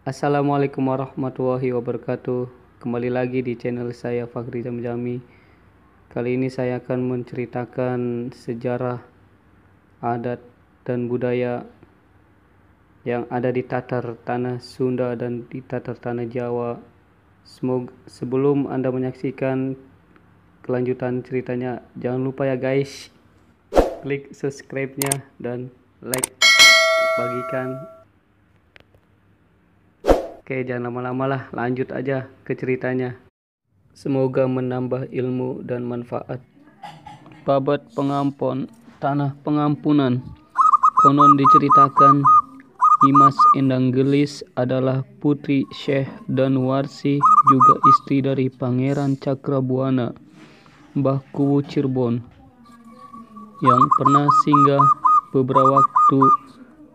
Assalamualaikum warahmatullahi wabarakatuh. Kembali lagi di channel saya Fakhri Jamjami. Kali ini saya akan menceritakan sejarah, adat, dan budaya yang ada di tatar tanah Sunda dan di tatar tanah Jawa. Sebelum Anda menyaksikan kelanjutan ceritanya, jangan lupa ya guys, klik subscribe-nya dan like, bagikan. Oke, jangan lama-lama lah, lanjut aja ke ceritanya. Semoga menambah ilmu dan manfaat. Babat Pengampon, Tanah Pengampunan. Konon diceritakan Nyimas Endang Gelis adalah putri Syekh dan Warsi, juga istri dari Pangeran Cakrabuana, Mbah Kuwu Cirebon, yang pernah singgah beberapa waktu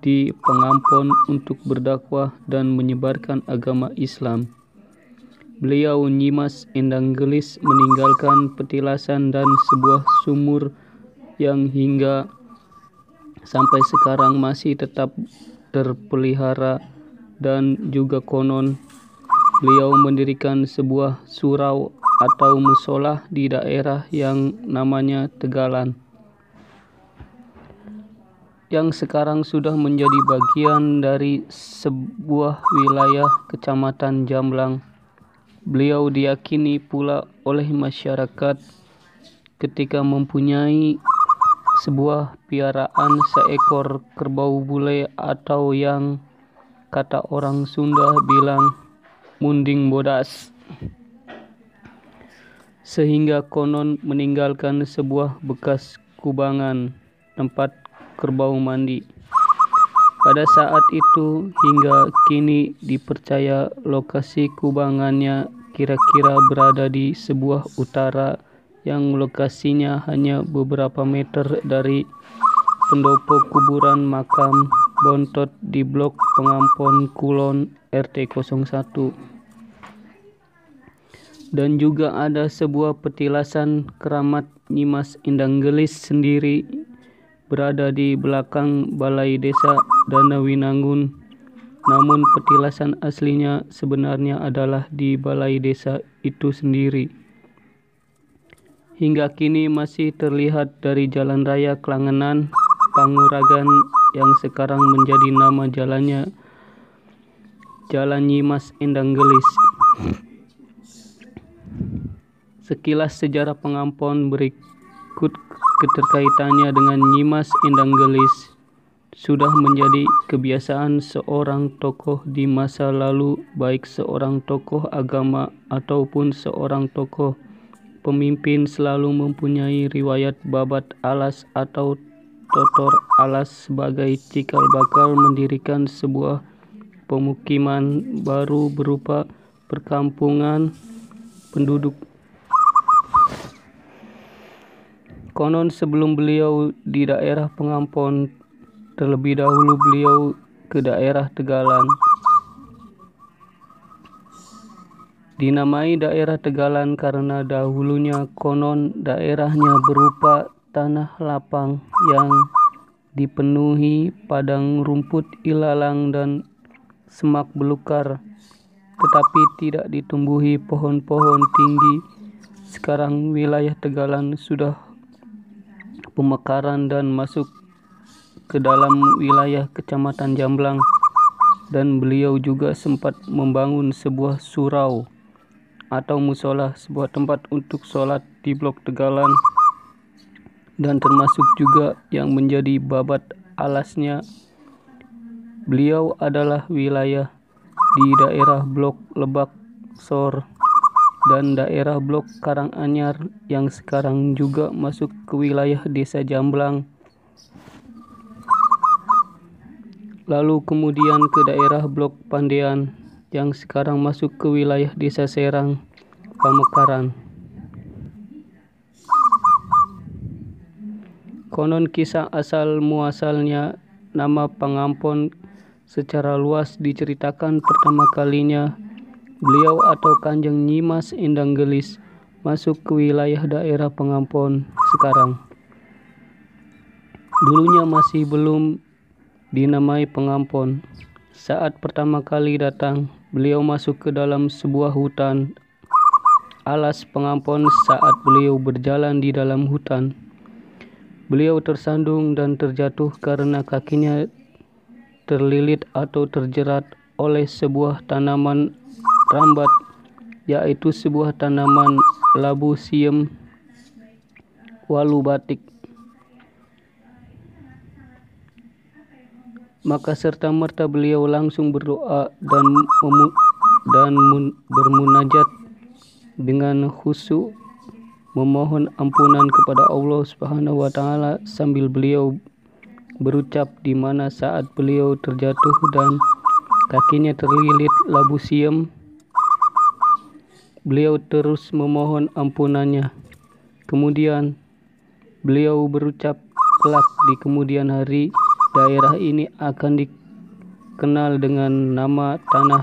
di Pengampon untuk berdakwah dan menyebarkan agama Islam. Beliau Nyimas Endang Gelis meninggalkan petilasan dan sebuah sumur yang hingga sampai sekarang masih tetap terpelihara, dan juga konon beliau mendirikan sebuah surau atau musola di daerah yang namanya Tegalan, yang sekarang sudah menjadi bagian dari sebuah wilayah Kecamatan Jamblang. Beliau diyakini pula oleh masyarakat ketika mempunyai sebuah piaraan seekor kerbau bule atau yang kata orang Sunda bilang munding bodas, sehingga konon meninggalkan sebuah bekas kubangan tempat kerbau mandi. Pada saat itu hingga kini dipercaya lokasi kubangannya kira-kira berada di sebuah utara yang lokasinya hanya beberapa meter dari pendopo kuburan makam Bontot di Blok Pengampon Kulon RT 01. Dan juga ada sebuah petilasan keramat Nyimas Endang Gelis sendiri berada di belakang Balai Desa Danawinangun. Namun petilasan aslinya sebenarnya adalah di Balai Desa itu sendiri. Hingga kini masih terlihat dari Jalan Raya Klangenan Panguragan yang sekarang menjadi nama jalannya Jalan Nyimas Endang Gelis. Sekilas sejarah Pengampon berikut keterkaitannya dengan Nyimas Endang Gelis sudah menjadi kebiasaan seorang tokoh di masa lalu, baik seorang tokoh agama ataupun seorang tokoh pemimpin, selalu mempunyai riwayat babat alas atau totor alas sebagai cikal bakal mendirikan sebuah pemukiman baru berupa perkampungan penduduk. Konon sebelum beliau di daerah Pengampon, terlebih dahulu beliau ke daerah Tegalan. Dinamai daerah Tegalan karena dahulunya konon daerahnya berupa tanah lapang yang dipenuhi padang rumput ilalang dan semak belukar, tetapi tidak ditumbuhi pohon-pohon tinggi. Sekarang wilayah Tegalan sudah pemekaran dan masuk ke dalam wilayah Kecamatan Jamblang, dan beliau juga sempat membangun sebuah surau atau musola, sebuah tempat untuk sholat di Blok Tegalan, dan termasuk juga yang menjadi babat alasnya beliau adalah wilayah di daerah Blok Lebak Sor dan daerah Blok Karanganyar yang sekarang juga masuk ke wilayah Desa Jamblang. Lalu kemudian ke daerah Blok Pandean yang sekarang masuk ke wilayah Desa Serang, Pamekaran. Konon kisah asal muasalnya nama Pengampon secara luas diceritakan pertama kalinya beliau atau Kanjeng Nyimas Endang Gelis masuk ke wilayah daerah Pengampon sekarang. Dulunya masih belum dinamai Pengampon. Saat pertama kali datang, beliau masuk ke dalam sebuah hutan alas pengampon. Saat beliau berjalan di dalam hutan, beliau tersandung dan terjatuh karena kakinya terlilit atau terjerat oleh sebuah tanaman rambat, yaitu sebuah tanaman labu siam walu batik. Maka serta-merta beliau langsung berdoa dan bermunajat dengan khusyuk, memohon ampunan kepada Allah Subhanahu wa taala sambil beliau berucap di mana saat beliau terjatuh dan kakinya terlilit labu siam, beliau terus memohon ampunannya. Kemudian beliau berucap, kelak di kemudian hari daerah ini akan dikenal dengan nama tanah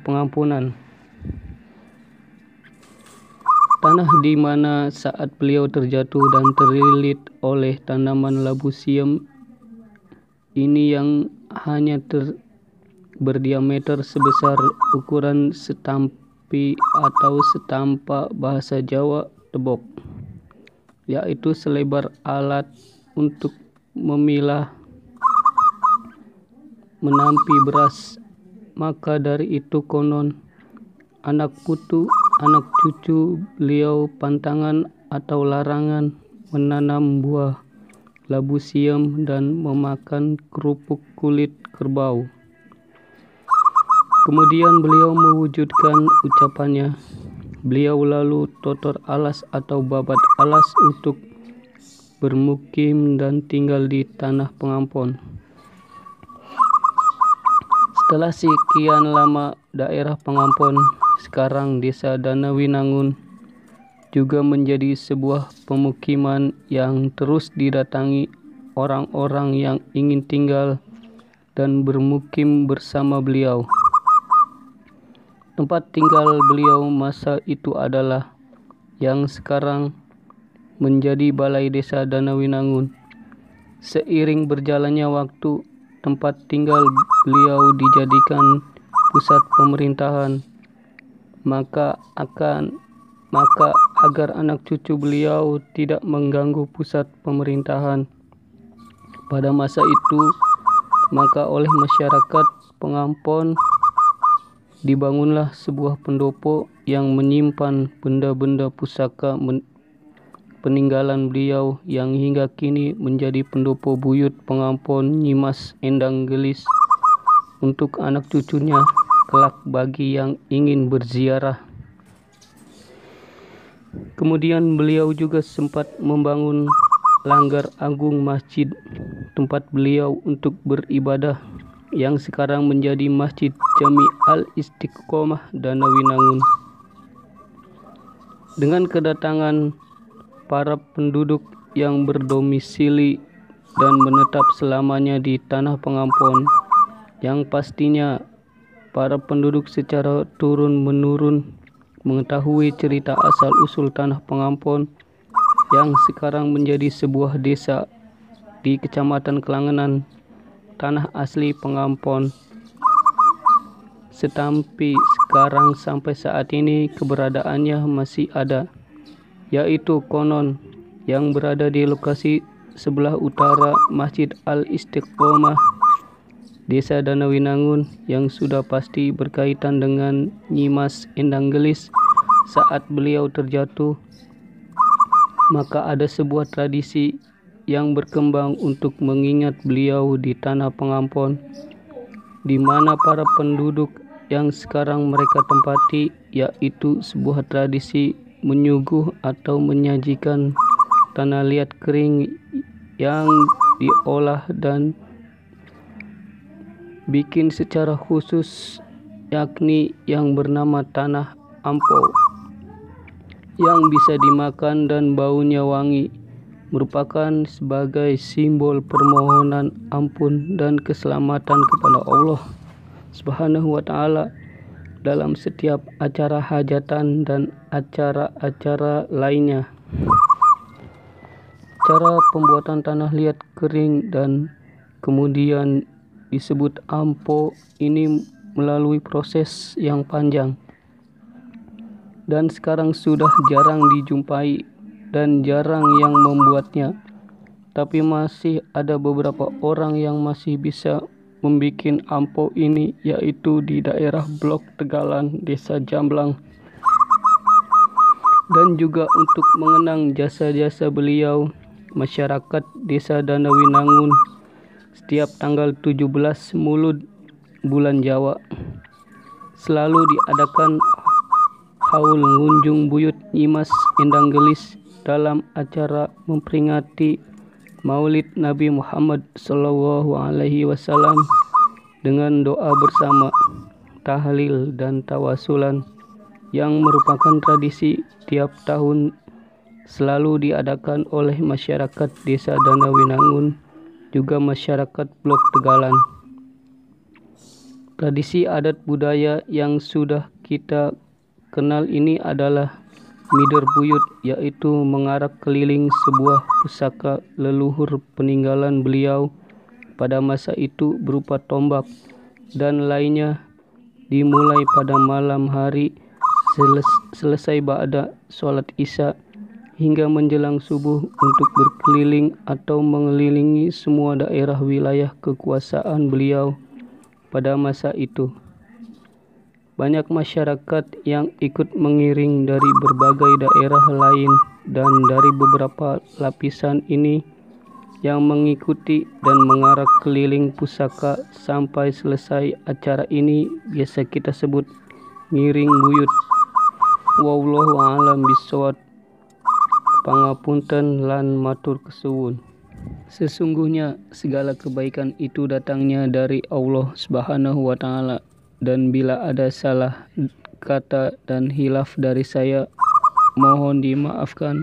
pengampunan. Tanah di mana saat beliau terjatuh dan terlilit oleh tanaman labu siam ini yang hanya berdiameter sebesar ukuran setampi atau setampak bahasa Jawa tebok, yaitu selebar alat untuk memilah menampi beras. Maka dari itu konon anak cucu beliau pantangan atau larangan menanam buah labu siam dan memakan kerupuk kulit kerbau. Kemudian beliau mewujudkan ucapannya. Beliau lalu totor alas atau babat alas untuk bermukim dan tinggal di tanah pengampon. Setelah sekian lama, daerah pengampon, sekarang desa Danawinangun, juga menjadi sebuah pemukiman yang terus didatangi orang-orang yang ingin tinggal dan bermukim bersama beliau. Tempat tinggal beliau masa itu adalah yang sekarang menjadi Balai Desa Danawinangun. Seiring berjalannya waktu, tempat tinggal beliau dijadikan pusat pemerintahan. Maka agar anak cucu beliau tidak mengganggu pusat pemerintahan pada masa itu, maka oleh masyarakat pengampon dibangunlah sebuah pendopo yang menyimpan benda-benda pusaka peninggalan beliau yang hingga kini menjadi pendopo buyut pengampon Nyimas Endang Gelis untuk anak cucunya kelak bagi yang ingin berziarah. Kemudian beliau juga sempat membangun Langgar Agung Masjid tempat beliau untuk beribadah yang sekarang menjadi Masjid Jami Al-Istiqomah Danawinangun. Dengan kedatangan para penduduk yang berdomisili dan menetap selamanya di tanah pengampon, yang pastinya para penduduk secara turun-menurun mengetahui cerita asal-usul tanah pengampon yang sekarang menjadi sebuah desa di Kecamatan Kelangenan, tanah asli pengampon. Setampi sekarang sampai saat ini keberadaannya masih ada, yaitu konon yang berada di lokasi sebelah utara Masjid Al-Istiqomah Desa Danawinangun yang sudah pasti berkaitan dengan Nyimas Endang Gelis saat beliau terjatuh. Maka ada sebuah tradisi yang berkembang untuk mengingat beliau di tanah pengampon, di mana para penduduk yang sekarang mereka tempati, yaitu sebuah tradisi menyuguh atau menyajikan tanah liat kering yang diolah dan bikin secara khusus, yakni yang bernama tanah ampau, yang bisa dimakan dan baunya wangi, merupakan sebagai simbol permohonan ampun dan keselamatan kepada Allah Subhanahu wa taala dalam setiap acara hajatan dan acara-acara lainnya. Cara pembuatan tanah liat kering dan kemudian disebut ampo ini melalui proses yang panjang dan sekarang sudah jarang dijumpai dan jarang yang membuatnya. Tapi masih ada beberapa orang yang masih bisa membuat ampo ini, yaitu di daerah Blok Tegalan, Desa Jamblang. Dan juga untuk mengenang jasa-jasa beliau, masyarakat Desa Danawinangun setiap tanggal 17 Mulud bulan Jawa selalu diadakan haul ngunjung buyut Nyimas Endang Gelis dalam acara memperingati Maulid Nabi Muhammad SAW dengan doa bersama, tahlil dan tawasulan yang merupakan tradisi tiap tahun selalu diadakan oleh masyarakat Desa Danawinangun juga masyarakat Blok Tegalan. Tradisi adat budaya yang sudah kita kenal ini adalah mider buyut, yaitu mengarak keliling sebuah pusaka leluhur peninggalan beliau pada masa itu berupa tombak dan lainnya, dimulai pada malam hari selesai ba'da sholat isya hingga menjelang subuh untuk berkeliling atau mengelilingi semua daerah wilayah kekuasaan beliau pada masa itu. Banyak masyarakat yang ikut mengiring dari berbagai daerah lain dan dari beberapa lapisan ini yang mengikuti dan mengarak keliling pusaka sampai selesai acara ini biasa kita sebut ngiring buyut. Wallahu a'lam bishawab. Pangapunten lan matur kesuwun. Sesungguhnya segala kebaikan itu datangnya dari Allah Subhanahu wa Ta'ala, dan bila ada salah kata dan hilaf dari saya, mohon dimaafkan.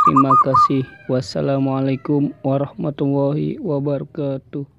Terima kasih. Wassalamualaikum warahmatullahi wabarakatuh.